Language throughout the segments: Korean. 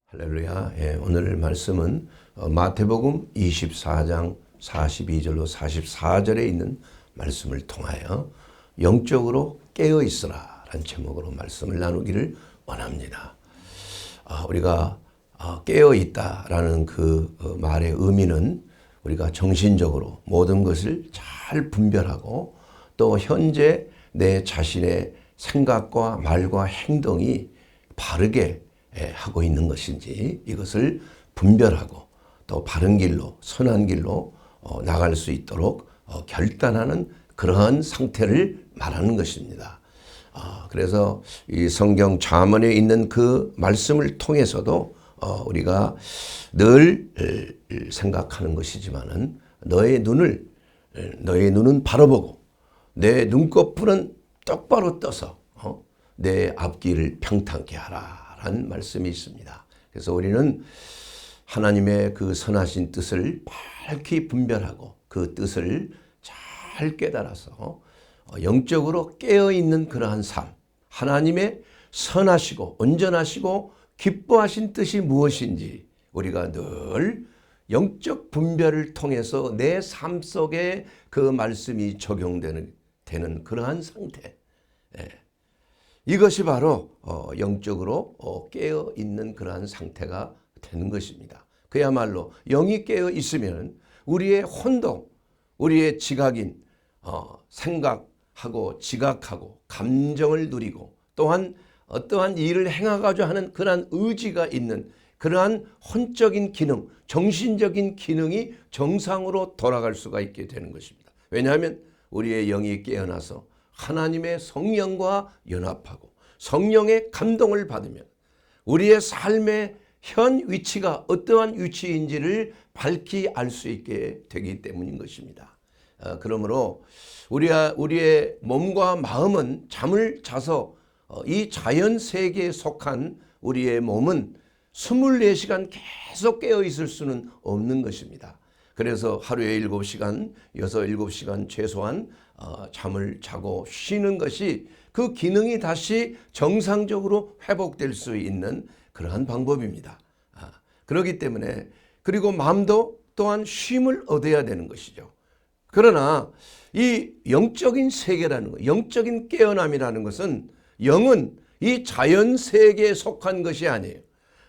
할렐루야. 오늘 말씀은 마태복음 24장 42절로 44절에 있는 말씀을 통하여 영적으로 깨어 있으라 라는 제목으로 말씀을 나누기를 원합니다. 우리가 깨어 있다라는 그 말의 의미는 우리가 정신적으로 모든 것을 잘 분별하고 또 현재 내 자신의 생각과 말과 행동이 바르게 하고 있는 것인지 이것을 분별하고 또 바른 길로 선한 길로 나갈 수 있도록 결단하는 그러한 상태를 말하는 것입니다. 그래서 이 성경 잠언에 있는 그 말씀을 통해서도 우리가 늘 생각하는 것이지만은 너의 눈은 바로 보고 내 눈꺼풀은 똑바로 떠서 내 앞길을 평탄케 하라 라는 말씀이 있습니다. 그래서 우리는 하나님의 그 선하신 뜻을 밝히 분별하고 그 뜻을 잘 깨달아서 영적으로 깨어있는 그러한 삶, 하나님의 선하시고 온전하시고 기뻐하신 뜻이 무엇인지 우리가 늘 영적 분별을 통해서 내 삶 속에 그 말씀이 적용되는 그러한 상태, 이것이 바로 영적으로 깨어 있는 그러한 상태가 되는 것입니다. 그야말로 영이 깨어 있으면 우리의 혼동, 우리의 지각인 생각하고 지각하고 감정을 누리고 또한 어떠한 일을 행하고자 하는 그러한 의지가 있는 그러한 혼적인 기능, 정신적인 기능이 정상으로 돌아갈 수가 있게 되는 것입니다. 왜냐하면 우리의 영이 깨어나서 하나님의 성령과 연합하고 성령의 감동을 받으면 우리의 삶의 현 위치가 어떠한 위치인지를 밝히 알 수 있게 되기 때문인 것입니다. 그러므로 우리의 몸과 마음은 잠을 자서 이 자연 세계에 속한 우리의 몸은 24시간 계속 깨어 있을 수는 없는 것입니다. 그래서 하루에 7시간, 7시간 최소한 잠을 자고 쉬는 것이 그 기능이 다시 정상적으로 회복될 수 있는 그러한 방법입니다. 그렇기 때문에 그리고 마음도 또한 쉼을 얻어야 되는 것이죠. 그러나 이 영적인 세계라는 것, 영적인 깨어남이라는 것은 영은 이 자연 세계에 속한 것이 아니에요.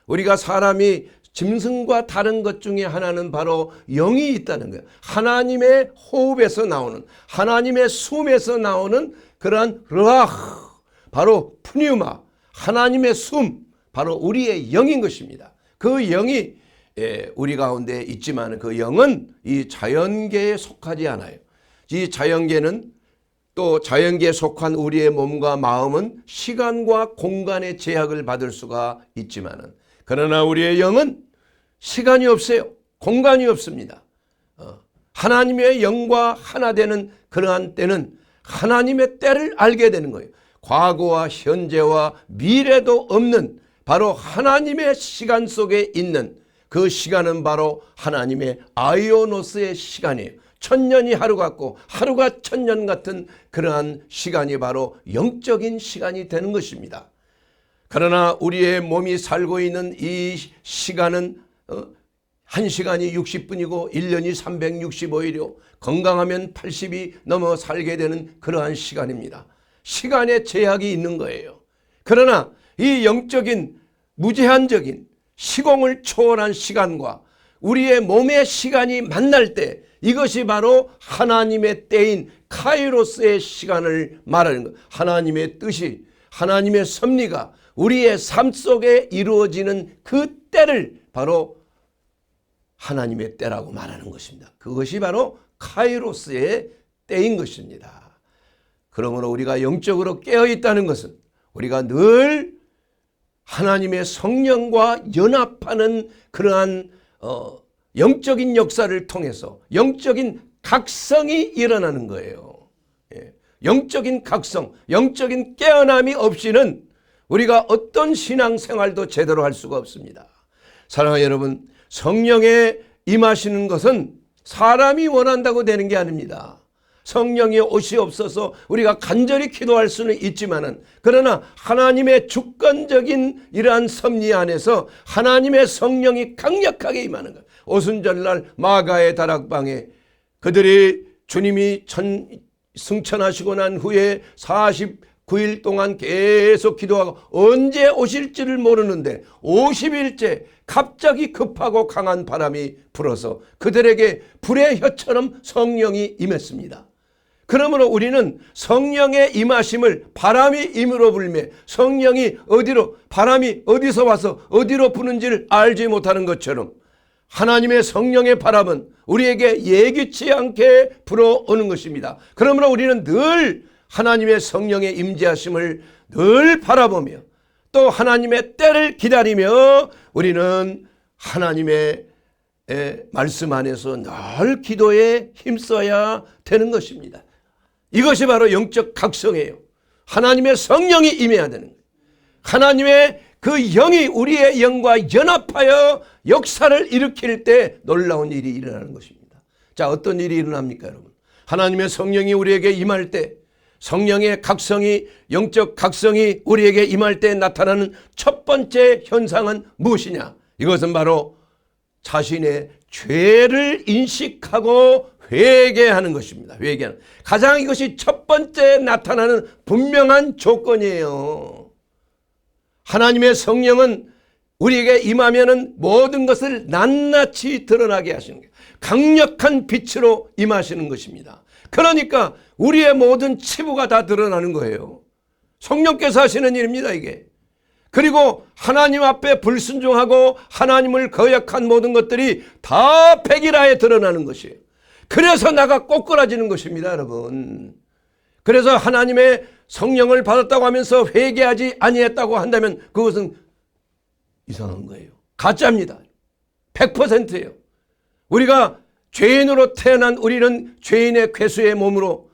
우리가 사람이 짐승과 다른 것 중에 하나는 바로 영이 있다는 거예요. 하나님의 호흡에서 나오는, 하나님의 숨에서 나오는 그러한 르아흐, 바로 푸뉴마, 하나님의 숨, 바로 우리의 영인 것입니다. 그 영이 우리 가운데 있지만 그 영은 이 자연계에 속하지 않아요. 이 자연계는 또 자연계에 속한 우리의 몸과 마음은 시간과 공간의 제약을 받을 수가 있지만은 그러나 우리의 영은 시간이 없어요. 공간이 없습니다. 하나님의 영과 하나 되는 그러한 때는 하나님의 때를 알게 되는 거예요. 과거와 현재와 미래도 없는 바로 하나님의 시간 속에 있는 그 시간은 바로 하나님의 아이오노스의 시간이에요. 천년이 하루 같고 하루가 천년 같은 그러한 시간이 바로 영적인 시간이 되는 것입니다. 그러나 우리의 몸이 살고 있는 이 시간은 1시간이 60분이고 1년이 365일이요. 건강하면 80이 넘어 살게 되는 그러한 시간입니다. 시간에 제약이 있는 거예요. 그러나 이 영적인 무제한적인 시공을 초월한 시간과 우리의 몸의 시간이 만날 때 이것이 바로 하나님의 때인 카이로스의 시간을 말하는 것. 하나님의 뜻이, 하나님의 섭리가 우리의 삶 속에 이루어지는 그 때를 바로 하나님의 때라고 말하는 것입니다. 그것이 바로 카이로스의 때인 것입니다. 그러므로 우리가 영적으로 깨어있다는 것은 우리가 늘 하나님의 성령과 연합하는 그러한 영적인 역사를 통해서 영적인 각성이 일어나는 거예요. 영적인 각성, 영적인 깨어남이 없이는 우리가 어떤 신앙생활도 제대로 할 수가 없습니다. 사랑하는 여러분, 성령에 임하시는 것은 사람이 원한다고 되는 게 아닙니다. 성령이 오시옵소서 우리가 간절히 기도할 수는 있지만은, 그러나 하나님의 주권적인 이러한 섭리 안에서 하나님의 성령이 강력하게 임하는 것. 오순절날 마가의 다락방에 그들이 주님이 승천하시고 난 후에 49일 동안 계속 기도하고 언제 오실지를 모르는데 50일째 갑자기 급하고 강한 바람이 불어서 그들에게 불의 혀처럼 성령이 임했습니다. 그러므로 우리는 성령의 임하심을 바람이 임으로 불며 성령이 바람이 어디서 와서 어디로 부는지를 알지 못하는 것처럼 하나님의 성령의 바람은 우리에게 예기치 않게 불어오는 것입니다. 그러므로 우리는 늘 하나님의 성령의 임재하심을 늘 바라보며 또 하나님의 때를 기다리며 우리는 하나님의 말씀 안에서 늘 기도에 힘써야 되는 것입니다. 이것이 바로 영적 각성이에요. 하나님의 성령이 임해야 되는 거예요. 하나님의 그 영이 우리의 영과 연합하여 역사를 일으킬 때 놀라운 일이 일어나는 것입니다. 자, 어떤 일이 일어납니까, 여러분? 하나님의 성령이 우리에게 임할 때, 성령의 각성이, 영적 각성이 우리에게 임할 때 나타나는 첫 번째 현상은 무엇이냐? 이것은 바로 자신의 죄를 인식하고 회개하는 것입니다. 회개하는. 가장 이것이 첫 번째 나타나는 분명한 조건이에요. 하나님의 성령은 우리에게 임하면은 모든 것을 낱낱이 드러나게 하시는 거예요. 강력한 빛으로 임하시는 것입니다. 그러니까 우리의 모든 치부가 다 드러나는 거예요. 성령께서 하시는 일입니다, 이게. 그리고 하나님 앞에 불순종하고 하나님을 거역한 모든 것들이 다 백일하에 드러나는 것이에요. 그래서 나가 꼬꾸라지는 것입니다, 여러분. 그래서 하나님의 성령을 받았다고 하면서 회개하지 아니했다고 한다면 그것은 이상한 거예요. 가짜입니다. 100%예요. 우리가 죄인으로 태어난 우리는 죄인의 괴수의 몸으로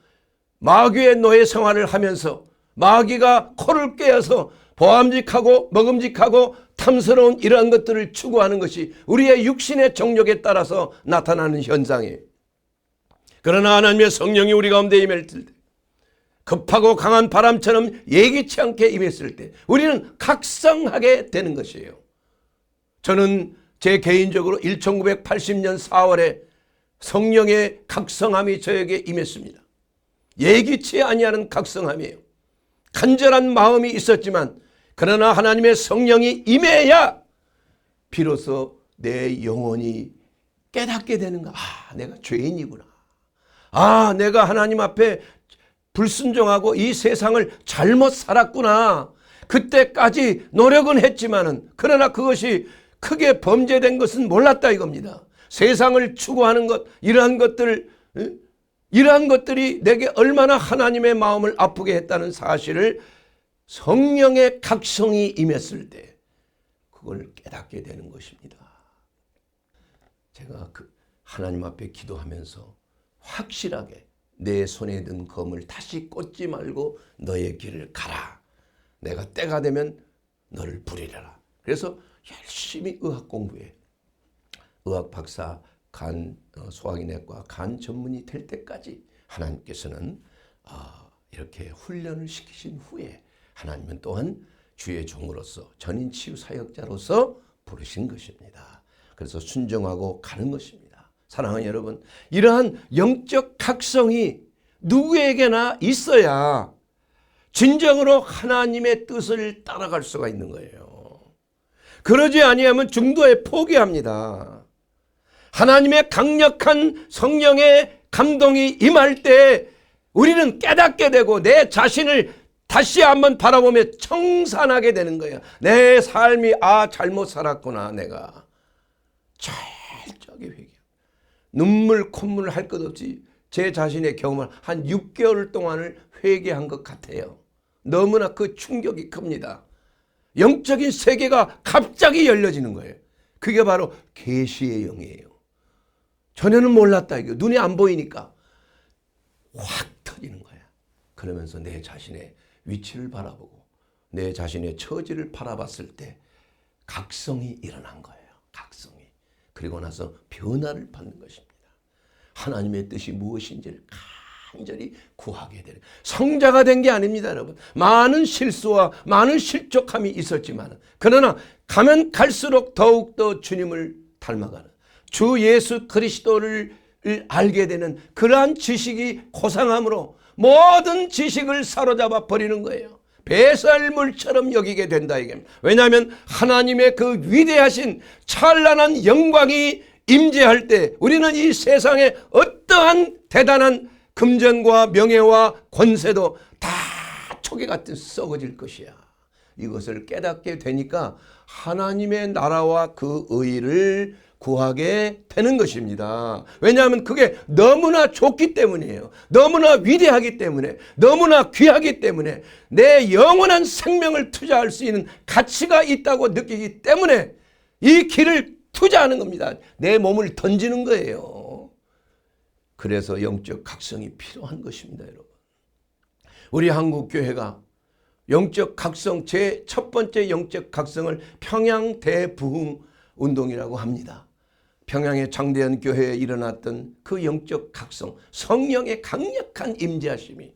마귀의 노예 생활을 하면서 마귀가 코를 꿰어서 보암직하고 먹음직하고 탐스러운 이러한 것들을 추구하는 것이 우리의 육신의 정욕에 따라서 나타나는 현상이에요. 그러나 하나님의 성령이 우리 가운데 임할 때, 급하고 강한 바람처럼 예기치 않게 임했을 때 우리는 각성하게 되는 것이에요. 저는 제 개인적으로 1980년 4월에 성령의 각성함이 저에게 임했습니다. 예기치 아니하는 각성함이에요. 간절한 마음이 있었지만 그러나 하나님의 성령이 임해야 비로소 내 영혼이 깨닫게 되는가. 아, 내가 죄인이구나. 아, 내가 하나님 앞에 불순종하고 이 세상을 잘못 살았구나. 그때까지 노력은 했지만은 그러나 그것이 크게 범죄된 것은 몰랐다 이겁니다. 세상을 추구하는 것, 이러한 것들이 내게 얼마나 하나님의 마음을 아프게 했다는 사실을 성령의 각성이 임했을 때 그걸 깨닫게 되는 것입니다. 제가 하나님 앞에 기도하면서 확실하게 내 손에 든 검을 다시 꽂지 말고 너의 길을 가라. 내가 때가 되면 너를 부리라. 그래서 열심히 의학 공부해. 의학 박사, 소화기내과 간 전문의 될 때까지 하나님께서는 이렇게 훈련을 시키신 후에 하나님은 또한 주의 종으로서 전인치유 사역자로서 부르신 것입니다. 그래서 순종하고 가는 것입니다. 사랑하는 여러분, 이러한 영적 각성이 누구에게나 있어야 진정으로 하나님의 뜻을 따라갈 수가 있는 거예요. 그러지 아니하면 중도에 포기합니다. 하나님의 강력한 성령의 감동이 임할 때 우리는 깨닫게 되고 내 자신을 다시 한번 바라보며 청산하게 되는 거예요. 내 삶이 잘못 살았구나. 내가 철저하게 회개. 눈물 콧물 할 것 없이 제 자신의 경험을 한 6개월 동안을 회개한 것 같아요. 너무나 그 충격이 큽니다. 영적인 세계가 갑자기 열려지는 거예요. 그게 바로 계시의 영이에요. 전에는 몰랐다 이거. 눈이 안 보이니까 확 터지는 거야. 그러면서 내 자신의 위치를 바라보고 내 자신의 처지를 바라봤을 때 각성이 일어난 거예요. 각성이. 그리고 나서 변화를 받는 것입니다. 하나님의 뜻이 무엇인지를 간절히 구하게 되는, 성자가 된 게 아닙니다, 여러분. 많은 실수와 많은 실족함이 있었지만, 그러나 가면 갈수록 더욱더 주님을 닮아가는, 주 예수 그리스도를 알게 되는 그러한 지식이 고상함으로 모든 지식을 사로잡아 버리는 거예요. 배설물처럼 여기게 된다 이게. 왜냐하면 하나님의 그 위대하신 찬란한 영광이 임재할 때 우리는 이 세상에 어떠한 대단한 금전과 명예와 권세도 다 초기 같은 썩어질 것이야. 이것을 깨닫게 되니까 하나님의 나라와 그 의를 구하게 되는 것입니다. 왜냐하면 그게 너무나 좋기 때문이에요. 너무나 위대하기 때문에, 너무나 귀하기 때문에, 내 영원한 생명을 투자할 수 있는 가치가 있다고 느끼기 때문에 이 길을 투자하는 겁니다. 내 몸을 던지는 거예요. 그래서 영적 각성이 필요한 것입니다, 여러분. 우리 한국교회가 영적 각성, 제 첫 번째 영적 각성을 평양 대부흥 운동이라고 합니다. 평양의 장대현 교회에 일어났던 그 영적 각성, 성령의 강력한 임재하심이,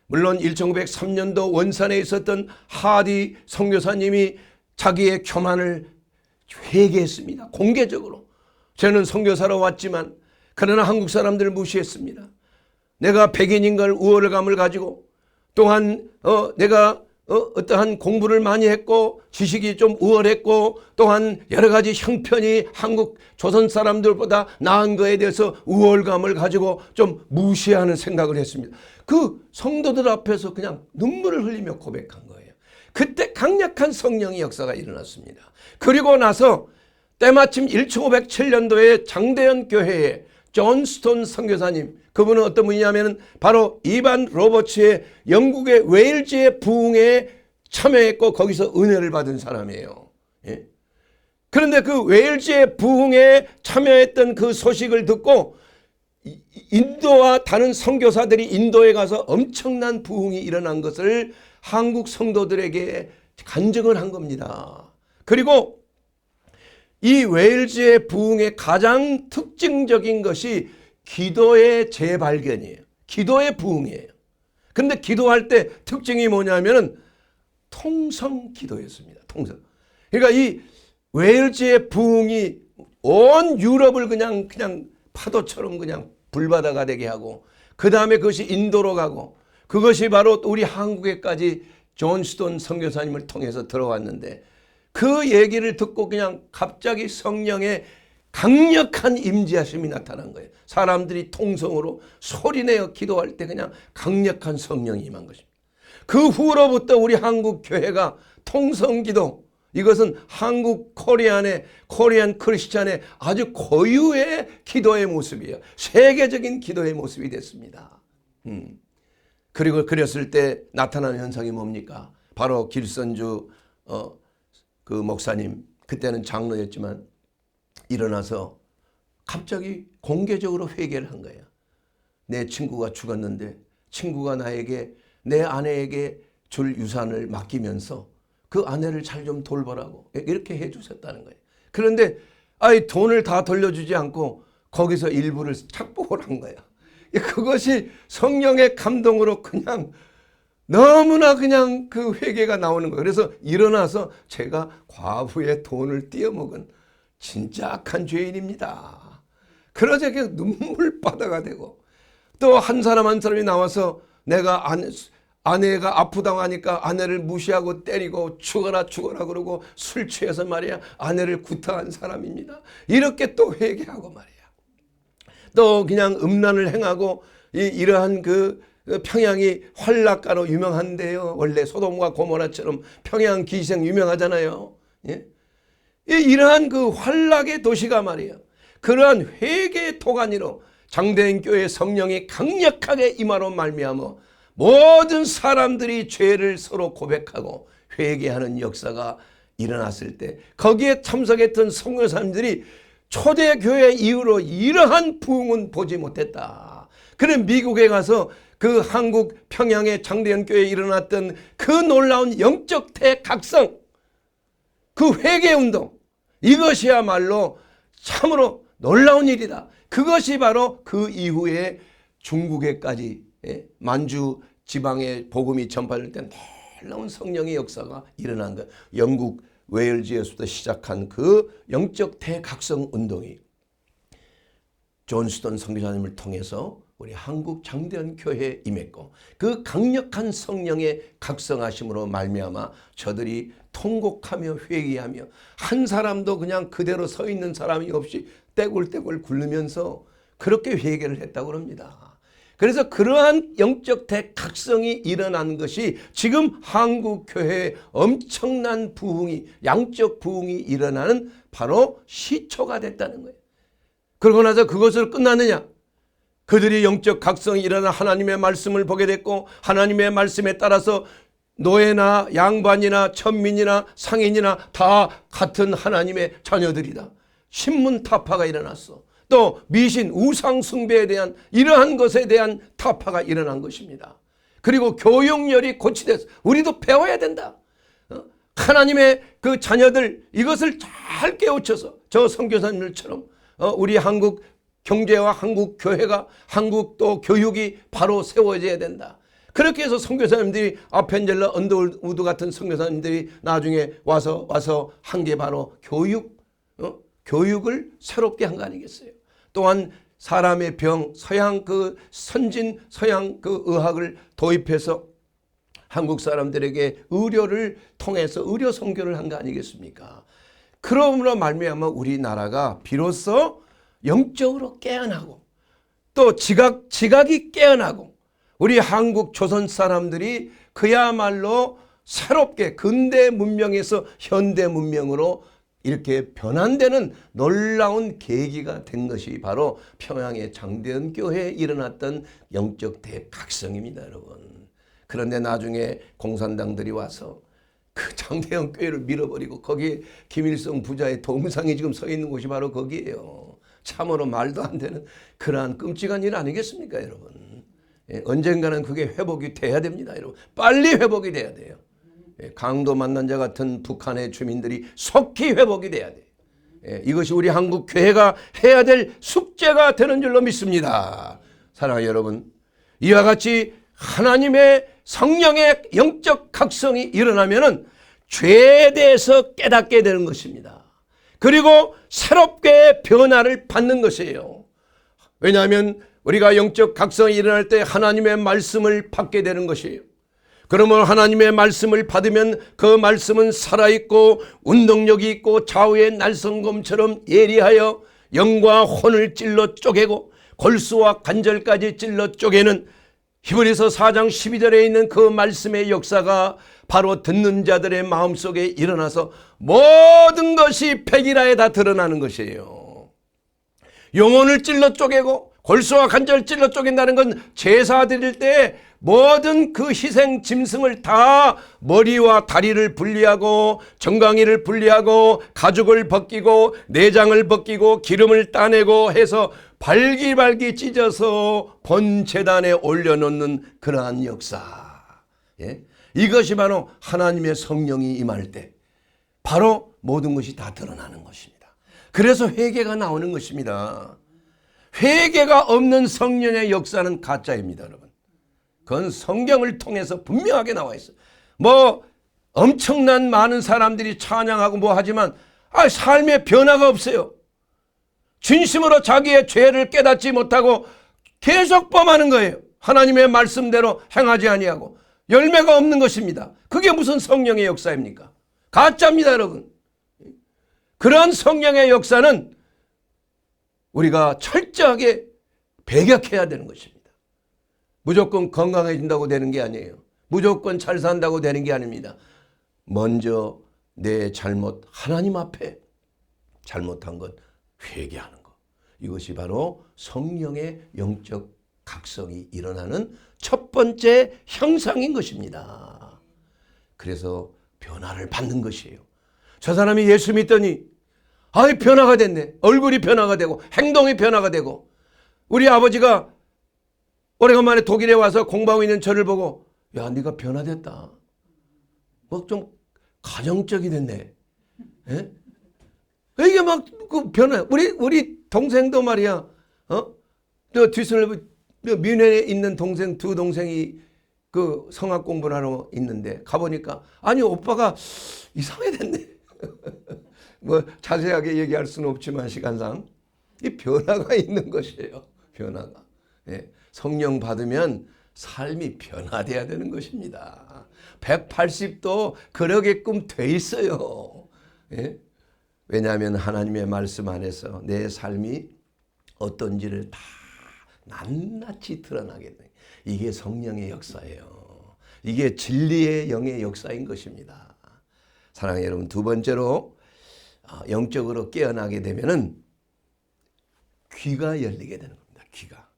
물론 1903년도 원산에 있었던 하디 선교사님이 자기의 교만을 회개했습니다. 공개적으로. 저는 선교사로 왔지만 그러나 한국 사람들을 무시했습니다. 내가 백인인 걸 우월감을 가지고, 또한 내가 어떠한 공부를 많이 했고 지식이 좀 우월했고 또한 여러 가지 형편이 한국 조선 사람들보다 나은 거에 대해서 우월감을 가지고 좀 무시하는 생각을 했습니다. 그 성도들 앞에서 그냥 눈물을 흘리며 고백한 거예요. 그때 강력한 성령의 역사가 일어났습니다. 그리고 나서 때마침 1507년도에 장대현 교회에 존 스톤 선교사님, 그분은 어떤 분이냐면 바로 이반 로버츠의 영국의 웨일즈의 부흥에 참여했고 거기서 은혜를 받은 사람이에요. 예? 그런데 그 웨일즈의 부흥에 참여했던 그 소식을 듣고 인도와 다른 선교사들이 인도에 가서 엄청난 부흥이 일어난 것을 한국 성도들에게 간증을 한 겁니다. 그리고 이 웨일즈의 부흥의 가장 특징적인 것이 기도의 재발견이에요. 기도의 부흥이에요. 그런데 기도할 때 특징이 뭐냐면 통성 기도였습니다. 통성. 그러니까 이 웨일즈의 부흥이 온 유럽을 그냥 파도처럼 그냥 불바다가 되게 하고, 그 다음에 그것이 인도로 가고, 그것이 바로 우리 한국에까지 존 스톤 선교사님을 통해서 들어왔는데, 그 얘기를 듣고 그냥 갑자기 성령의 강력한 임재하심이 나타난 거예요. 사람들이 통성으로 소리내어 기도할 때 그냥 강력한 성령이 임한 것입니다. 그 후로부터 우리 한국 교회가 통성기도, 이것은 한국 코리안 크리스찬의 아주 고유의 기도의 모습이에요. 세계적인 기도의 모습이 됐습니다. 그리고 그랬을 때 나타나는 현상이 뭡니까? 바로 길선주 그 목사님, 그때는 장로였지만 일어나서 갑자기 공개적으로 회개를 한 거예요. 내 친구가 죽었는데 친구가 나에게 내 아내에게 줄 유산을 맡기면서 그 아내를 잘 좀 돌보라고 이렇게 해 주셨다는 거예요. 그런데 돈을 다 돌려주지 않고 거기서 일부를 착복을 한 거예요. 그것이 성령의 감동으로 그냥 너무나 그냥 그 회개가 나오는 거예요. 그래서 일어나서 제가 과부의 돈을 띄어먹은 진짜 악한 죄인입니다. 그러자 눈물바다가 되고, 또 한 사람 한 사람이 나와서 내가 아내가 아프다고 하니까 아내를 무시하고 때리고 죽어라 그러고 술 취해서 말이야 아내를 구타한 사람입니다. 이렇게 또 회개하고 말이야. 또 그냥 음란을 행하고 이러한 그 평양이 환락가로 유명한데요. 원래 소돔과 고모라처럼 평양 기생 유명하잖아요. 예? 이러한 그 환락의 도시가 말이에요. 그러한 회개의 토간이로 장대인 교회 성령이 강력하게 임하로 말미암아 모든 사람들이 죄를 서로 고백하고 회개하는 역사가 일어났을 때 거기에 참석했던 선교사님들이 초대교회 이후로 이러한 부흥은 보지 못했다. 그래 미국에 가서 그 한국 평양의 장대현 교회에 일어났던 그 놀라운 영적 대각성, 그 회개운동, 이것이야말로 참으로 놀라운 일이다. 그것이 바로 그 이후에 중국에까지 만주 지방에 복음이 전파될 때 놀라운 성령의 역사가 일어난 것. 영국 웨일즈에서부터 시작한 그 영적 대각성 운동이 존 스톤 선교사님을 통해서 우리 한국 장대한 교회에 임했고, 그 강력한 성령의 각성하심으로 말미암아 저들이 통곡하며 회개하며 한 사람도 그냥 그대로 서 있는 사람이 없이 떼굴떼굴 굴르면서 그렇게 회개를 했다고 합니다. 그래서 그러한 영적 대각성이 일어난 것이 지금 한국 교회에 엄청난 부흥이, 양적 부흥이 일어나는 바로 시초가 됐다는 거예요. 그러고 나서 그것을 끝났느냐? 그들이 영적 각성이 일어나 하나님의 말씀을 보게 됐고, 하나님의 말씀에 따라서 노예나 양반이나 천민이나 상인이나 다 같은 하나님의 자녀들이다. 신문 타파가 일어났어. 또 미신 우상 숭배에 대한 이러한 것에 대한 타파가 일어난 것입니다. 그리고 교육열이 고치됐어. 우리도 배워야 된다. 하나님의 그 자녀들 이것을 잘 깨우쳐서 저 선교사님들처럼 우리 한국 경제와 한국 교회가, 한국 또 교육이 바로 세워져야 된다. 그렇게 해서 선교사님들이 아펜젤러 언더우드 같은 선교사님들이 나중에 와서 한 게 바로 교육을 새롭게 한 거 아니겠어요? 또한 사람의 병, 서양 그 선진 서양 그 의학을 도입해서 한국 사람들에게 의료를 통해서 의료 선교를 한 거 아니겠습니까? 그러므로 말미암아 우리나라가 비로소 영적으로 깨어나고 또 지각이 깨어나고 우리 한국 조선 사람들이 그야말로 새롭게 근대 문명에서 현대 문명으로 이렇게 변환되는 놀라운 계기가 된 것이 바로 평양의 장대현 교회에 일어났던 영적 대각성입니다, 여러분. 그런데 나중에 공산당들이 와서 그 장대현 교회를 밀어버리고 거기에 김일성 부자의 동상이 지금 서 있는 곳이 바로 거기에요. 참으로 말도 안 되는 그러한 끔찍한 일 아니겠습니까, 여러분? 언젠가는 그게 회복이 돼야 됩니다, 여러분. 빨리 회복이 돼야 돼요. 강도 만난 자 같은 북한의 주민들이 속히 회복이 돼야 돼요. 이것이 우리 한국 교회가 해야 될 숙제가 되는 줄로 믿습니다. 사랑하는 여러분, 이와 같이 하나님의 성령의 영적 각성이 일어나면은 죄에 대해서 깨닫게 되는 것입니다. 그리고 새롭게 변화를 받는 것이에요. 왜냐하면 우리가 영적 각성이 일어날 때 하나님의 말씀을 받게 되는 것이에요. 그러면 하나님의 말씀을 받으면 그 말씀은 살아있고 운동력이 있고 좌우의 날성검처럼 예리하여 영과 혼을 찔러 쪼개고 골수와 관절까지 찔러 쪼개는 히브리서 4장 12절에 있는 그 말씀의 역사가 바로 듣는 자들의 마음속에 일어나서 모든 것이 백일하에 다 드러나는 것이에요. 영혼을 찔러 쪼개고 골수와 관절 찔러 쪼갠다는 건 제사 드릴 때 모든 그 희생 짐승을 다 머리와 다리를 분리하고 정강이를 분리하고 가죽을 벗기고 내장을 벗기고 기름을 따내고 해서 발기발기 찢어서 본 제단에 올려놓는 그러한 역사. 이것이 바로 하나님의 성령이 임할 때 바로 모든 것이 다 드러나는 것입니다. 그래서 회개가 나오는 것입니다. 회개가 없는 성령의 역사는 가짜입니다, 여러분. 그건 성경을 통해서 분명하게 나와 있어요. 뭐 엄청난 많은 사람들이 찬양하고 뭐 하지만 삶의 변화가 없어요. 진심으로 자기의 죄를 깨닫지 못하고 계속 범하는 거예요. 하나님의 말씀대로 행하지 아니하고 열매가 없는 것입니다. 그게 무슨 성령의 역사입니까? 가짜입니다, 여러분. 그러한 성령의 역사는 우리가 철저하게 배격해야 되는 것입니다. 무조건 건강해진다고 되는 게 아니에요. 무조건 잘 산다고 되는 게 아닙니다. 먼저 내 잘못, 하나님 앞에 잘못한 것 회개하는 것. 이것이 바로 성령의 영적 각성이 일어나는 첫 번째 형상인 것입니다. 그래서 변화를 받는 것이에요. 저 사람이 예수 믿더니 변화가 됐네. 얼굴이 변화가 되고 행동이 변화가 되고, 우리 아버지가 오래간만에 독일에 와서 공부하고 있는 저를 보고 야, 네가 변화됐다. 뭐 좀 가정적이 됐네. 이게 막 그 변화. 우리 동생도 말이야. 저 뒷선을 미네에 있는 동생 두 동생이 그 성악 공부를 하러 있는데 가보니까 아니 오빠가 이상해졌네. 뭐 자세하게 얘기할 수는 없지만 시간상 이 변화가 있는 것이에요. 변화가. 예. 성령 받으면 삶이 변화돼야 되는 것입니다. 180도 그러게끔 돼 있어요. 예? 왜냐하면 하나님의 말씀 안에서 내 삶이 어떤지를 다 낱낱이 드러나게 돼. 이게 성령의 역사예요. 이게 진리의 영의 역사인 것입니다. 사랑하는 여러분, 두 번째로 영적으로 깨어나게 되면은 귀가 열리게 되는 겁니다. 귀가.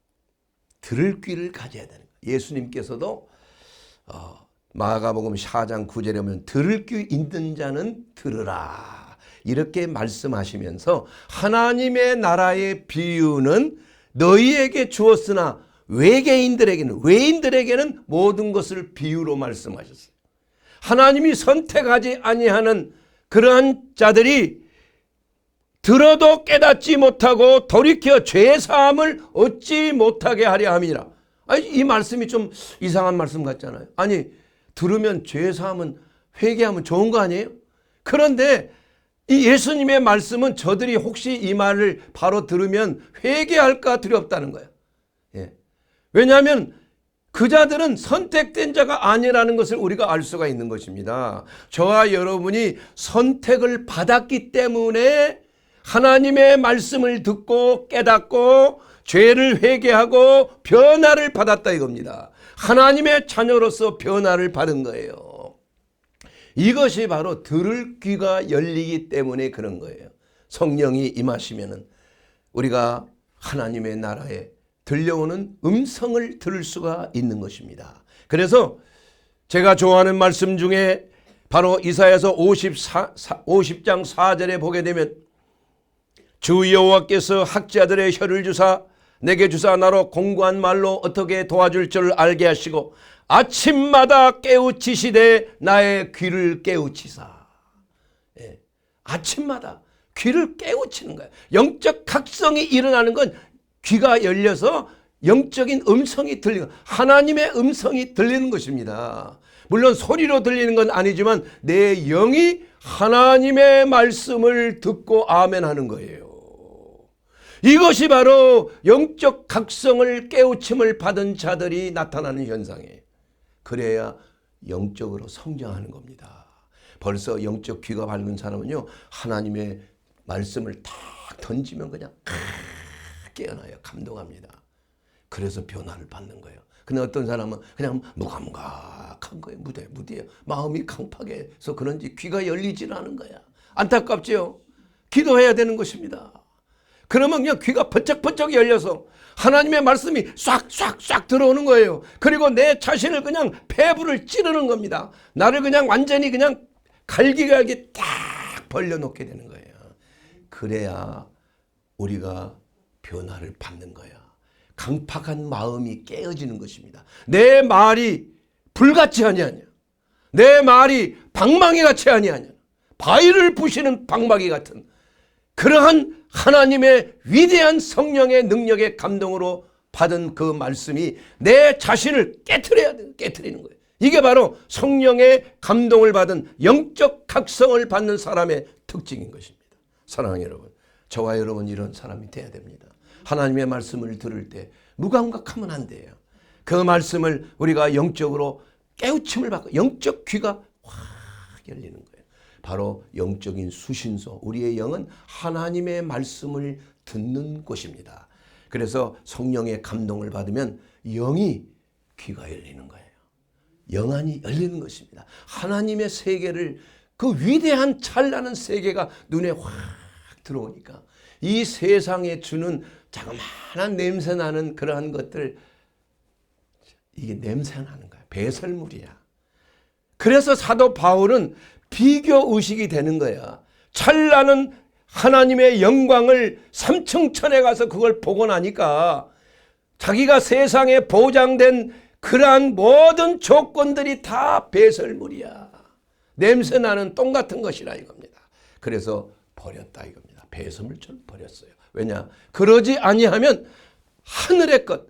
들을 귀를 가져야 되는 거예요. 예수님께서도 마가복음 4장 9절에 보면 들을 귀 있는 자는 들으라 이렇게 말씀하시면서 하나님의 나라의 비유는 너희에게 주었으나 외인들에게는 모든 것을 비유로 말씀하셨어요. 하나님이 선택하지 아니하는 그러한 자들이 들어도 깨닫지 못하고 돌이켜 죄사함을 얻지 못하게 하려 함이라. 아니, 이 말씀이 좀 이상한 말씀 같잖아요. 아니, 들으면 죄사함은 회개하면 좋은 거 아니에요? 그런데 이 예수님의 말씀은 저들이 혹시 이 말을 바로 들으면 회개할까 두렵다는 거예요. 예. 왜냐하면 그 자들은 선택된 자가 아니라는 것을 우리가 알 수가 있는 것입니다. 저와 여러분이 선택을 받았기 때문에 하나님의 말씀을 듣고 깨닫고 죄를 회개하고 변화를 받았다 이겁니다. 하나님의 자녀로서 변화를 받은 거예요. 이것이 바로 들을 귀가 열리기 때문에 그런 거예요. 성령이 임하시면은 우리가 하나님의 나라에 들려오는 음성을 들을 수가 있는 것입니다. 그래서 제가 좋아하는 말씀 중에 바로 이사야서 50장 4절에 보게 되면 주 여호와께서 학자들의 혀를 주사 내게 주사 나로 공고한 말로 어떻게 도와줄 줄 알게 하시고 아침마다 깨우치시되 나의 귀를 깨우치사. 예. 아침마다 귀를 깨우치는 거예요. 영적 각성이 일어나는 건 귀가 열려서 영적인 음성이 들리는, 하나님의 음성이 들리는 것입니다. 물론 소리로 들리는 건 아니지만 내 영이 하나님의 말씀을 듣고 아멘하는 거예요. 이것이 바로 영적 각성을 깨우침을 받은 자들이 나타나는 현상이에요. 그래야 영적으로 성장하는 겁니다. 벌써 영적 귀가 밝은 사람은요, 하나님의 말씀을 탁 던지면 그냥 깨어나요. 감동합니다. 그래서 변화를 받는 거예요. 근데 어떤 사람은 그냥 무감각한 거예요. 무디에 마음이 강팍해서 그런지 귀가 열리질 않은 거야. 안타깝죠? 기도해야 되는 것입니다. 그러면 그냥 귀가 번쩍번쩍 열려서 하나님의 말씀이 싹싹싹 들어오는 거예요. 그리고 내 자신을 그냥 폐부를 찌르는 겁니다. 나를 그냥 완전히 그냥 갈기갈기 딱 벌려놓게 되는 거예요. 그래야 우리가 변화를 받는 거야. 강팍한 마음이 깨어지는 것입니다. 내 말이 불같이 아니하냐. 내 말이 방망이 같이 아니하냐. 바위를 부시는 방망이 같은 그러한 하나님의 위대한 성령의 능력의 감동으로 받은 그 말씀이 내 자신을 깨트려야 돼요. 깨트리는 거예요. 이게 바로 성령의 감동을 받은 영적 각성을 받는 사람의 특징인 것입니다. 사랑하는 여러분, 저와 여러분 이런 사람이 돼야 됩니다. 하나님의 말씀을 들을 때 무감각하면 안 돼요. 그 말씀을 우리가 영적으로 깨우침을 받고 영적 귀가 확 열리는 거예요. 바로 영적인 수신소, 우리의 영은 하나님의 말씀을 듣는 곳입니다. 그래서 성령의 감동을 받으면 영이 귀가 열리는 거예요. 영안이 열리는 것입니다. 하나님의 세계를, 그 위대한 찬란한 세계가 눈에 확 들어오니까 이 세상에 주는 자그마한 냄새나는 그러한 것들, 이게 냄새나는 거야. 배설물이야. 그래서 사도 바울은 비교의식이 되는 거야. 찬란한 하나님의 영광을 삼층천에 가서 그걸 보고 나니까 자기가 세상에 보장된 그러한 모든 조건들이 다 배설물이야. 냄새나는 똥 같은 것이라 이겁니다. 그래서 버렸다 이겁니다. 배설물처럼 버렸어요. 왜냐? 그러지 아니하면 하늘의 것,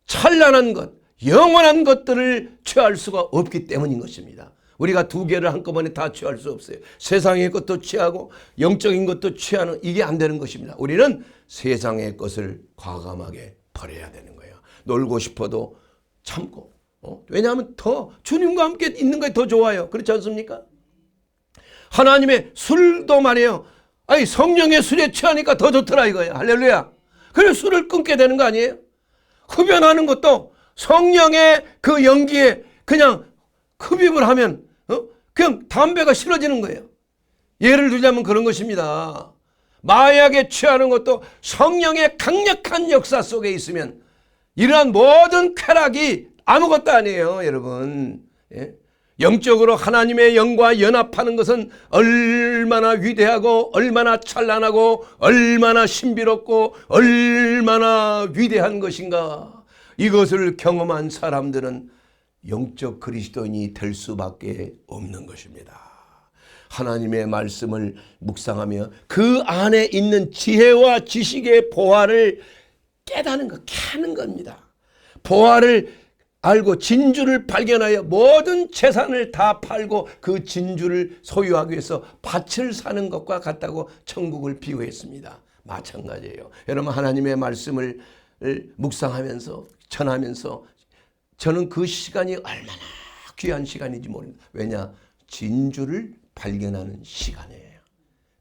찬란한 것, 영원한 것들을 취할 수가 없기 때문인 것입니다. 우리가 두 개를 한꺼번에 다 취할 수 없어요. 세상의 것도 취하고 영적인 것도 취하는, 이게 안 되는 것입니다. 우리는 세상의 것을 과감하게 버려야 되는 거예요. 놀고 싶어도 참고. 왜냐하면 더 주님과 함께 있는 게 더 좋아요. 그렇지 않습니까? 하나님의 술도 말이에요. 아니, 성령의 술에 취하니까 더 좋더라 이거예요. 할렐루야. 그래서 술을 끊게 되는 거 아니에요? 흡연하는 것도 성령의 그 연기에 그냥 흡입을 하면 그냥 담배가 싫어지는 거예요. 예를 들자면 그런 것입니다. 마약에 취하는 것도 성령의 강력한 역사 속에 있으면 이러한 모든 쾌락이 아무것도 아니에요, 여러분. 예? 영적으로 하나님의 영과 연합하는 것은 얼마나 위대하고 얼마나 찬란하고 얼마나 신비롭고 얼마나 위대한 것인가. 이것을 경험한 사람들은 영적 그리스도인이 될 수밖에 없는 것입니다. 하나님의 말씀을 묵상하며 그 안에 있는 지혜와 지식의 보화를 깨닫는 것, 캐는 겁니다. 보화를 알고 진주를 발견하여 모든 재산을 다 팔고 그 진주를 소유하기 위해서 밭을 사는 것과 같다고 천국을 비유했습니다. 마찬가지예요. 여러분, 하나님의 말씀을 묵상하면서 전하면서 저는 그 시간이 얼마나 귀한 시간인지 모릅니다. 왜냐? 진주를 발견하는 시간이에요.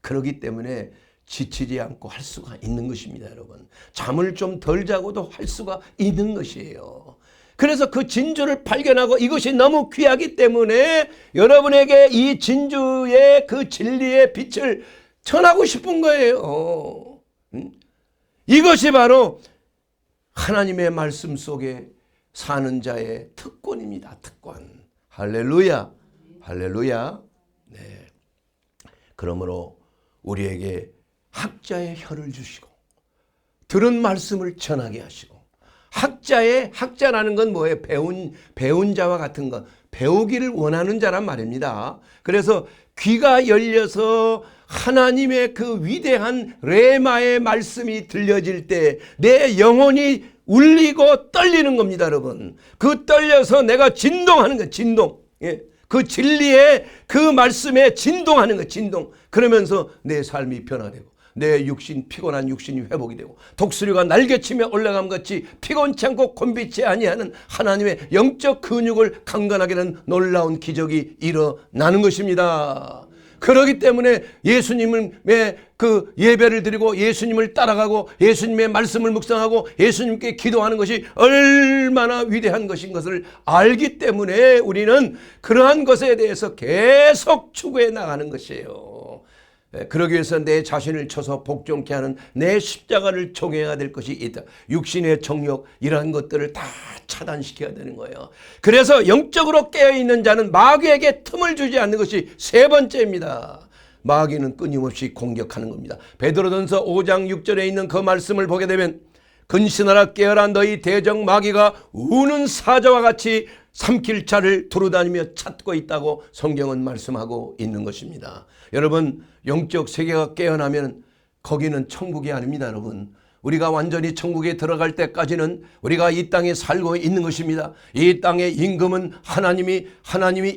그렇기 때문에 지치지 않고 할 수가 있는 것입니다, 여러분. 잠을 좀 덜 자고도 할 수가 있는 것이에요. 그래서 그 진주를 발견하고 이것이 너무 귀하기 때문에 여러분에게 이 진주의 그 진리의 빛을 전하고 싶은 거예요. 이것이 바로 하나님의 말씀 속에 사는 자의 특권입니다. 특권. 할렐루야. 할렐루야. 네. 그러므로 우리에게 학자의 혀를 주시고 들은 말씀을 전하게 하시고, 학자라는 건 뭐예요? 배운 자와 같은 것, 배우기를 원하는 자란 말입니다. 그래서 귀가 열려서 하나님의 그 위대한 레마의 말씀이 들려질 때 내 영혼이 울리고 떨리는 겁니다, 여러분. 그 떨려서 내가 진동하는 거예요, 진동. 예. 그 진리의 그 말씀에 진동하는 거예요, 진동. 그러면서 내 삶이 변화되고 내 육신, 피곤한 육신이 회복이 되고 독수리가 날개치며 올라감 같이 피곤치 않고 곤비치 아니하는 하나님의 영적 근육을 강건하게 하는 놀라운 기적이 일어나는 것입니다. 그렇기 때문에 예수님의 그 예배를 드리고 예수님을 따라가고 예수님의 말씀을 묵상하고 예수님께 기도하는 것이 얼마나 위대한 것인 것을 알기 때문에 우리는 그러한 것에 대해서 계속 추구해 나가는 것이에요. 그러기 위해서 내 자신을 쳐서 복종케 하는 내 십자가를 종해야 될 것이 있다. 육신의 정욕, 이러한 것들을 다 차단시켜야 되는 거예요. 그래서 영적으로 깨어있는 자는 마귀에게 틈을 주지 않는 것이 세 번째입니다. 마귀는 끊임없이 공격하는 겁니다. 베드로전서 5장 6절에 있는 그 말씀을 보게 되면 근신하라 깨어라 너희 대적 마귀가 우는 사자와 같이 삼킬 자를 두루다니며 찾고 있다고 성경은 말씀하고 있는 것입니다. 여러분, 영적 세계가 깨어나면 거기는 천국이 아닙니다, 여러분. 우리가 완전히 천국에 들어갈 때까지는 우리가 이 땅에 살고 있는 것입니다. 이 땅의 임금은 하나님이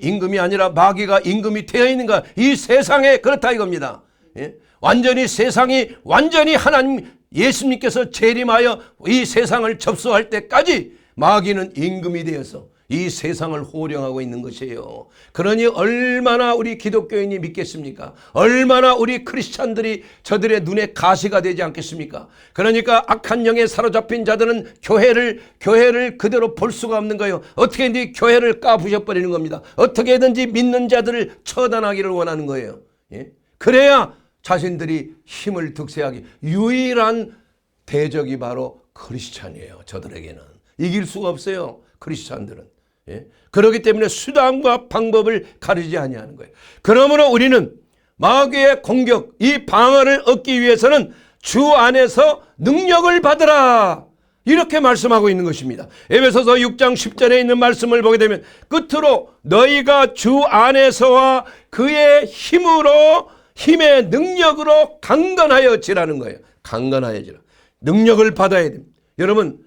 임금이 아니라 마귀가 임금이 되어 있는가? 이 세상에 그렇다 이겁니다. 예? 완전히 세상이 완전히 하나님 예수님께서 재림하여 이 세상을 접수할 때까지 마귀는 임금이 되어서 이 세상을 호령하고 있는 것이에요. 그러니 얼마나 우리 기독교인이 믿겠습니까? 얼마나 우리 크리스찬들이 저들의 눈에 가시가 되지 않겠습니까? 그러니까 악한 영에 사로잡힌 자들은 교회를 그대로 볼 수가 없는 거예요. 어떻게든지 교회를 까부셔버리는 겁니다. 어떻게든지 믿는 자들을 처단하기를 원하는 거예요. 예? 그래야 자신들이 힘을 득세하기 유일한 대적이 바로 크리스찬이에요. 저들에게는 이길 수가 없어요. 크리스찬들은. 예? 그렇기 때문에 수단과 방법을 가리지 아니하는 거예요. 그러므로 우리는 마귀의 공격, 이 방어를 얻기 위해서는 주 안에서 능력을 받으라, 이렇게 말씀하고 있는 것입니다. 에베소서 6장 10절에 있는 말씀을 보게 되면 끝으로 너희가 주 안에서와 그의 힘의 능력으로 강건하여지라는 거예요. 강건하여지라. 능력을 받아야 됩니다. 여러분,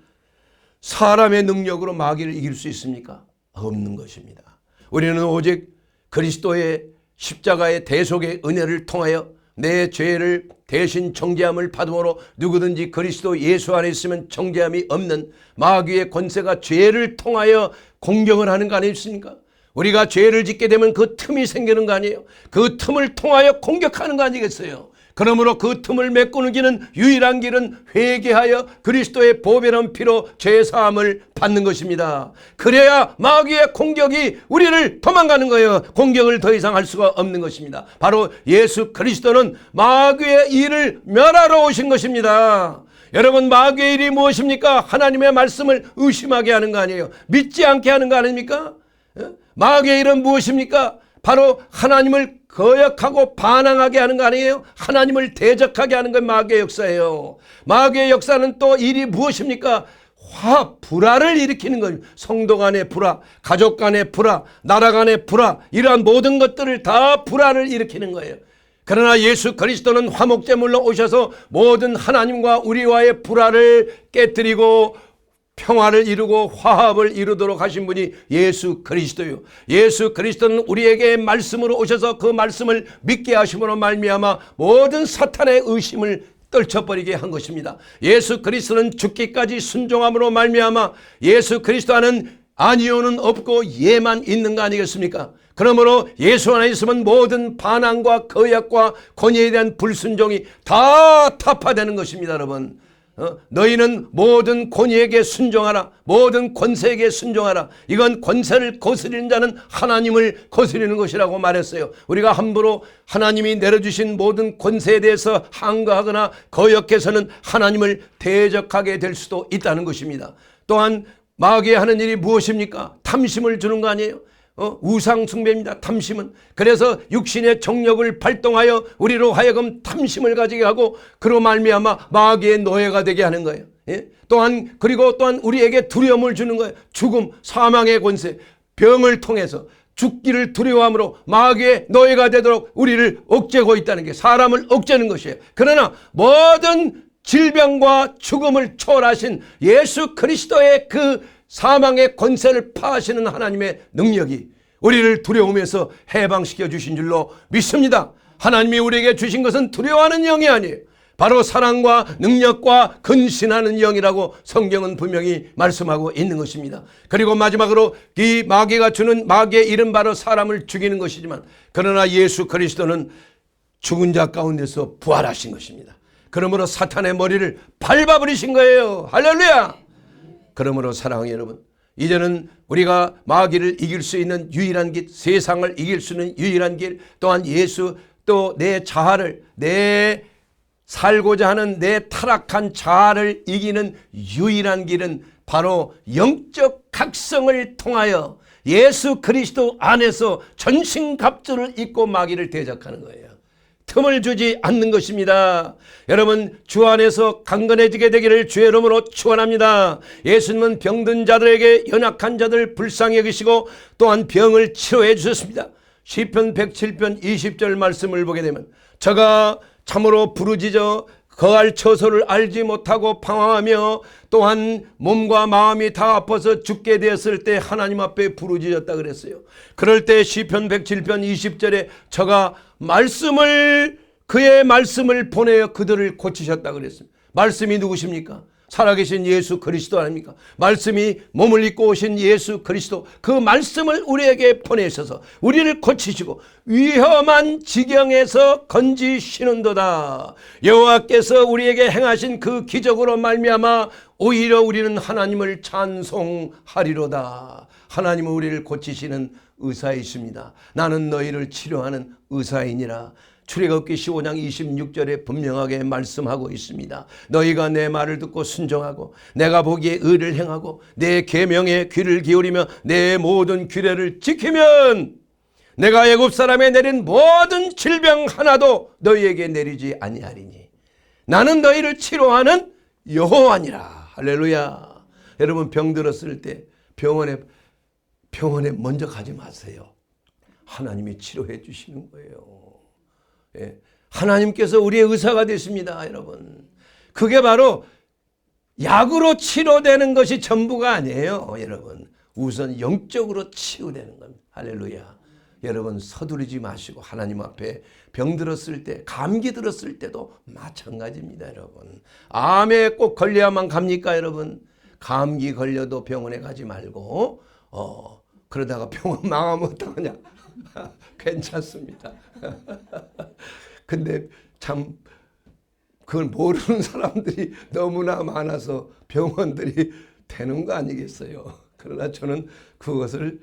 사람의 능력으로 마귀를 이길 수 있습니까? 없는 것입니다. 우리는 오직 그리스도의 십자가의 대속의 은혜를 통하여 내 죄를 대신 정죄함을 받음으로 누구든지 그리스도 예수 안에 있으면 정죄함이 없는 마귀의 권세가 죄를 통하여 공격을 하는 거 아니겠습니까? 우리가 죄를 짓게 되면 그 틈이 생기는 거 아니에요? 그 틈을 통하여 공격하는 거 아니겠어요? 그러므로 그 틈을 메꾸는 길은 유일한 길은 회개하여 그리스도의 보배로운 피로 죄사함을 받는 것입니다. 그래야 마귀의 공격이 우리를 도망가는 거예요. 공격을 더 이상 할 수가 없는 것입니다. 바로 예수 그리스도는 마귀의 일을 멸하러 오신 것입니다. 여러분, 마귀의 일이 무엇입니까? 하나님의 말씀을 의심하게 하는 거 아니에요? 믿지 않게 하는 거 아닙니까? 마귀의 일은 무엇입니까? 바로 하나님을 거역하고 반항하게 하는 거 아니에요? 하나님을 대적하게 하는 건 마귀의 역사예요. 마귀의 역사는 또 일이 무엇입니까? 불화를 일으키는 겁니다. 성도 간의 불화, 가족 간의 불화, 나라 간의 불화, 이러한 모든 것들을 다 불화를 일으키는 거예요. 그러나 예수 그리스도는 화목제물로 오셔서 모든 하나님과 우리와의 불화를 깨뜨리고 평화를 이루고 화합을 이루도록 하신 분이 예수 그리스도요. 예수 그리스도는 우리에게 말씀으로 오셔서 그 말씀을 믿게 하심으로 말미암아 모든 사탄의 의심을 떨쳐버리게 한 것입니다. 예수 그리스도는 죽기까지 순종함으로 말미암아 예수 그리스도 안은 아니오는 없고 예만 있는 거 아니겠습니까? 그러므로 예수 안에 있으면 모든 반항과 거역과 권위에 대한 불순종이 다 타파되는 것입니다. 여러분, 너희는 모든 권위에게 순종하라. 모든 권세에게 순종하라. 이건 권세를 거스리는 자는 하나님을 거스리는 것이라고 말했어요. 우리가 함부로 하나님이 내려주신 모든 권세에 대해서 항거하거나 거역해서는 하나님을 대적하게 될 수도 있다는 것입니다. 또한 마귀가 하는 일이 무엇입니까? 탐심을 주는 거 아니에요? 우상 숭배입니다. 탐심은. 그래서 육신의 정력을 발동하여 우리로 하여금 탐심을 가지게 하고 그로 말미암아 마귀의 노예가 되게 하는 거예요. 예? 그리고 또한 우리에게 두려움을 주는 거예요. 죽음, 사망의 권세, 병을 통해서 죽기를 두려워함으로 마귀의 노예가 되도록 우리를 억제고 있다는 게 사람을 억제는 것이에요. 그러나 모든 질병과 죽음을 초월하신 예수 그리스도의 그 사망의 권세를 파하시는 하나님의 능력이 우리를 두려움에서 해방시켜 주신 줄로 믿습니다. 하나님이 우리에게 주신 것은 두려워하는 영이 아니에요. 바로 사랑과 능력과 근신하는 영이라고 성경은 분명히 말씀하고 있는 것입니다. 그리고 마지막으로 이 마귀가 주는 마귀의 이름 바로 사람을 죽이는 것이지만 그러나 예수 그리스도는 죽은 자 가운데서 부활하신 것입니다. 그러므로 사탄의 머리를 밟아버리신 거예요. 할렐루야. 그러므로 사랑하는 여러분, 이제는 우리가 마귀를 이길 수 있는 유일한 길, 세상을 이길 수 있는 유일한 길, 또한 예수, 또 내 자아를, 내 살고자 하는 내 타락한 자아를 이기는 유일한 길은 바로 영적 각성을 통하여 예수 그리스도 안에서 전신갑주를 입고 마귀를 대적하는 거예요. 틈을 주지 않는 것입니다. 여러분, 주 안에서 강건해지게 되기를 주의 이름으로 축원합니다. 예수님은 병든 자들에게 연약한 자들 불쌍히 여기시고 또한 병을 치료해 주셨습니다. 시편 107편 20절 말씀을 보게 되면 저가 참으로 부르짖어 거할 처소를 알지 못하고 방황하며 또한 몸과 마음이 다 아파서 죽게 되었을 때 하나님 앞에 부르짖었다 그랬어요. 그럴 때 시편 107편 20절에 저가 그의 말씀을 보내어 그들을 고치셨다 그랬습니다. 말씀이 누구십니까? 살아계신 예수 그리스도 아닙니까? 말씀이 몸을 입고 오신 예수 그리스도, 그 말씀을 우리에게 보내셔서 우리를 고치시고 위험한 지경에서 건지시는도다. 여호와께서 우리에게 행하신 그 기적으로 말미암아 오히려 우리는 하나님을 찬송하리로다. 하나님은 우리를 고치시는 의사이십니다. 나는 너희를 치료하는 의사이니라. 출애굽기 15장 26절에 분명하게 말씀하고 있습니다. 너희가 내 말을 듣고 순종하고 내가 보기에 의를 행하고 내 계명에 귀를 기울이며 내 모든 규례를 지키면 내가 애굽 사람에 내린 모든 질병 하나도 너희에게 내리지 아니하리니 나는 너희를 치료하는 여호와니라. 할렐루야. 여러분, 병들었을 때 병원에 먼저 가지 마세요. 하나님이 치료해 주시는 거예요. 예. 하나님께서 우리의 의사가 되십니다. 여러분, 그게 바로 약으로 치료되는 것이 전부가 아니에요, 여러분. 우선 영적으로 치유되는 겁니다. 할렐루야. 여러분 서두르지 마시고 하나님 앞에 병 들었을 때, 감기 들었을 때도 마찬가지입니다, 여러분. 암에 꼭 걸려야만 갑니까, 여러분? 감기 걸려도 병원에 가지 말고 그러다가 병원 망하면 어떡하냐? 괜찮습니다. 근데 참 그걸 모르는 사람들이 너무나 많아서 병원들이 되는 거 아니겠어요? 그러나 저는 그것을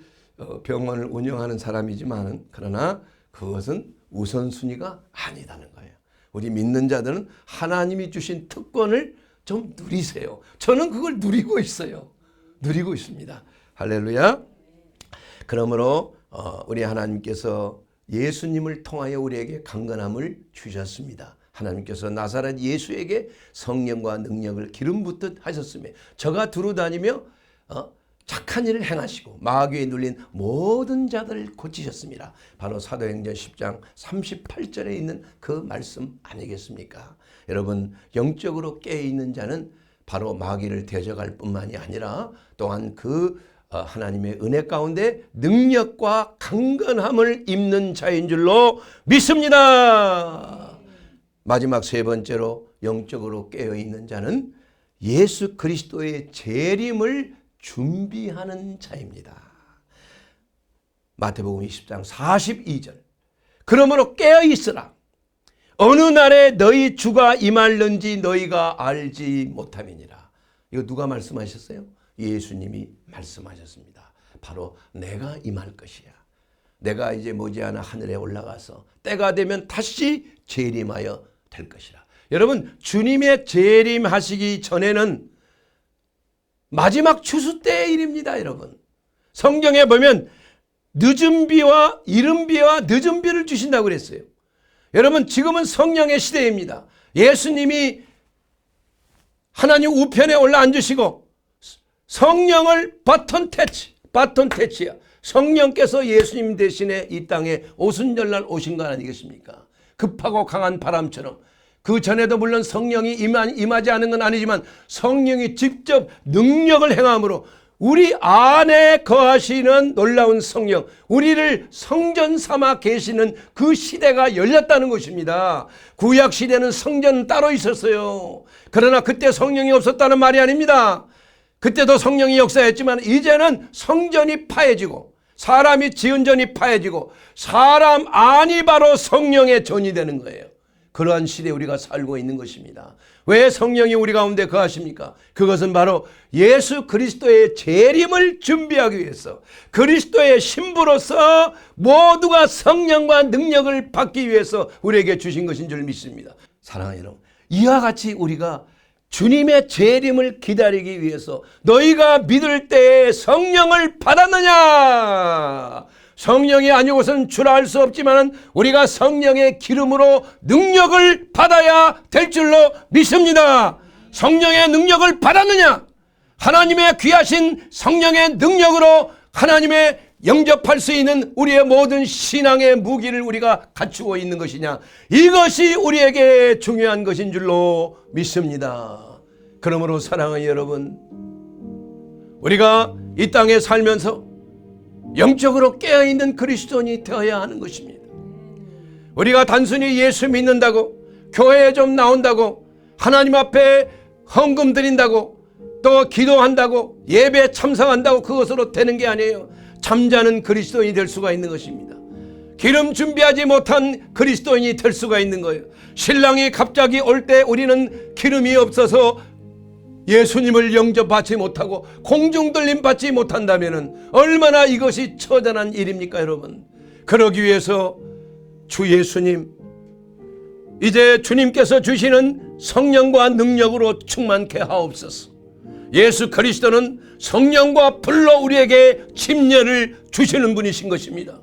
병원을 운영하는 사람이지만 그러나 그것은 우선순위가 아니다는 거예요. 우리 믿는 자들은 하나님이 주신 특권을 좀 누리세요. 저는 그걸 누리고 있어요. 누리고 있습니다. 할렐루야. 그러므로 우리 하나님께서 예수님을 통하여 우리에게 강건함을 주셨습니다. 하나님께서 나사렛 예수에게 성령과 능력을 기름 붓듯 하셨으며 저가 두루 다니며 착한 일을 행하시고 마귀에 눌린 모든 자들을 고치셨습니다. 바로 사도행전 10장 38절에 있는 그 말씀 아니겠습니까? 여러분 영적으로 깨어있는 자는 바로 마귀를 대적할 뿐만이 아니라 또한 그 하나님의 은혜 가운데 능력과 강건함을 입는 자인 줄로 믿습니다. 마지막 세 번째로 영적으로 깨어있는 자는 예수 그리스도의 재림을 준비하는 자입니다. 마태복음 20장 42절. 그러므로 깨어있으라. 어느 날에 너희 주가 임할는지 너희가 알지 못함이니라. 이거 누가 말씀하셨어요? 예수님이 말씀하셨습니다. 바로 내가 임할 것이야. 내가 이제 머지않아 하늘에 올라가서 때가 되면 다시 재림하여 될 것이라. 여러분 주님의 재림하시기 전에는 마지막 추수 때의 일입니다. 여러분 성경에 보면 늦은 비와 이른 비와 늦은 비를 주신다고 그랬어요. 여러분 지금은 성령의 시대입니다. 예수님이 하나님 우편에 올라앉으시고 성령을 바톤 터치야. 성령께서 예수님 대신에 이 땅에 오순절날 오신 거 아니겠습니까? 급하고 강한 바람처럼. 그 전에도 물론 성령이 임하지 않은 건 아니지만 성령이 직접 능력을 행함으로 우리 안에 거하시는 놀라운 성령, 우리를 성전 삼아 계시는 그 시대가 열렸다는 것입니다. 구약 시대는 성전은 따로 있었어요. 그러나 그때 성령이 없었다는 말이 아닙니다. 그때도 성령이 역사했지만 이제는 성전이 파해지고 사람이 지은 전이 파해지고 사람 안이 바로 성령의 전이 되는 거예요. 그러한 시대에 우리가 살고 있는 것입니다. 왜 성령이 우리 가운데 거하십니까? 그것은 바로 예수 그리스도의 재림을 준비하기 위해서 그리스도의 신부로서 모두가 성령과 능력을 받기 위해서 우리에게 주신 것인 줄 믿습니다. 사랑하는 여러분, 이와 같이 우리가 주님의 재림을 기다리기 위해서 너희가 믿을 때에 성령을 받았느냐? 성령이 아니고서는 주라 할 수 없지만 우리가 성령의 기름으로 능력을 받아야 될 줄로 믿습니다. 성령의 능력을 받았느냐? 하나님의 귀하신 성령의 능력으로 하나님의 영접할 수 있는 우리의 모든 신앙의 무기를 우리가 갖추고 있는 것이냐? 이것이 우리에게 중요한 것인 줄로 믿습니다. 그러므로 사랑하는 여러분, 우리가 이 땅에 살면서 영적으로 깨어있는 그리스도인이 되어야 하는 것입니다. 우리가 단순히 예수 믿는다고 교회에 좀 나온다고 하나님 앞에 헌금 드린다고 또 기도한다고 예배 참석한다고 그것으로 되는 게 아니에요. 잠자는 그리스도인이 될 수가 있는 것입니다. 기름 준비하지 못한 그리스도인이 될 수가 있는 거예요. 신랑이 갑자기 올 때 우리는 기름이 없어서 예수님을 영접받지 못하고 공중들림 받지 못한다면 얼마나 이것이 처단한 일입니까, 여러분? 그러기 위해서 주 예수님, 이제 주님께서 주시는 성령과 능력으로 충만케 하옵소서. 예수 그리스도는 성령과 불로 우리에게 침례를 주시는 분이신 것입니다.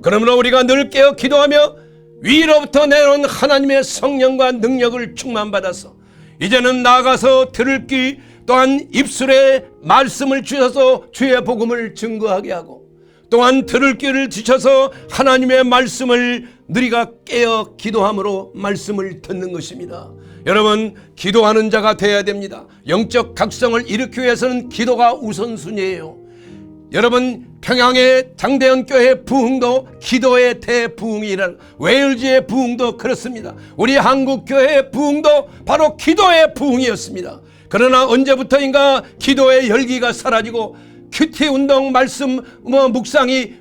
그러므로 우리가 늘 깨어 기도하며 위로부터 내려온 하나님의 성령과 능력을 충만받아서 이제는 나아가서 들을 귀 또한 입술에 말씀을 주셔서 주의 복음을 증거하게 하고 또한 들을 귀를 주셔서 하나님의 말씀을 너희가 깨어 기도함으로 말씀을 듣는 것입니다. 여러분, 기도하는 자가 되어야 됩니다. 영적 각성을 일으키기 위해서는 기도가 우선순위예요. 여러분, 평양의 장대현 교회 부흥도 기도의 대부흥이란, 웨일즈의 부흥도 그렇습니다. 우리 한국 교회의 부흥도 바로 기도의 부흥이었습니다. 그러나 언제부터인가 기도의 열기가 사라지고 큐티 운동 말씀 묵상이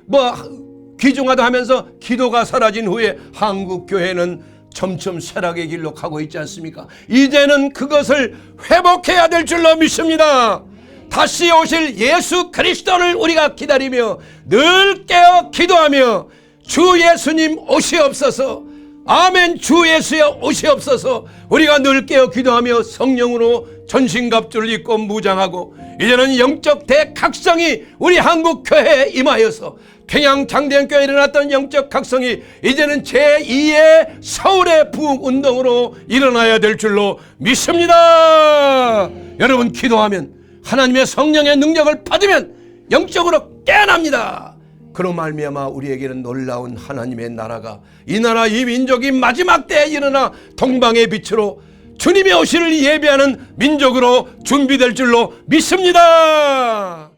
귀중하다 하면서 기도가 사라진 후에 한국 교회는 점점 쇠락의 길로 가고 있지 않습니까? 이제는 그것을 회복해야 될 줄로 믿습니다. 다시 오실 예수 그리스도를 우리가 기다리며 늘 깨어 기도하며 주 예수님 오시옵소서, 아멘, 주 예수여 오시옵소서. 우리가 늘 깨어 기도하며 성령으로 전신갑주를 입고 무장하고 이제는 영적 대각성이 우리 한국 교회에 임하여서 평양 장대현 교회에 일어났던 영적 각성이 이제는 제2의 서울의 부흥운동으로 일어나야 될 줄로 믿습니다. 여러분, 기도하면 하나님의 성령의 능력을 받으면 영적으로 깨어납니다. 그로 말미암아 우리에게는 놀라운 하나님의 나라가, 이 나라 이 민족이 마지막 때에 일어나 동방의 빛으로 주님의 오시를 예배하는 민족으로 준비될 줄로 믿습니다.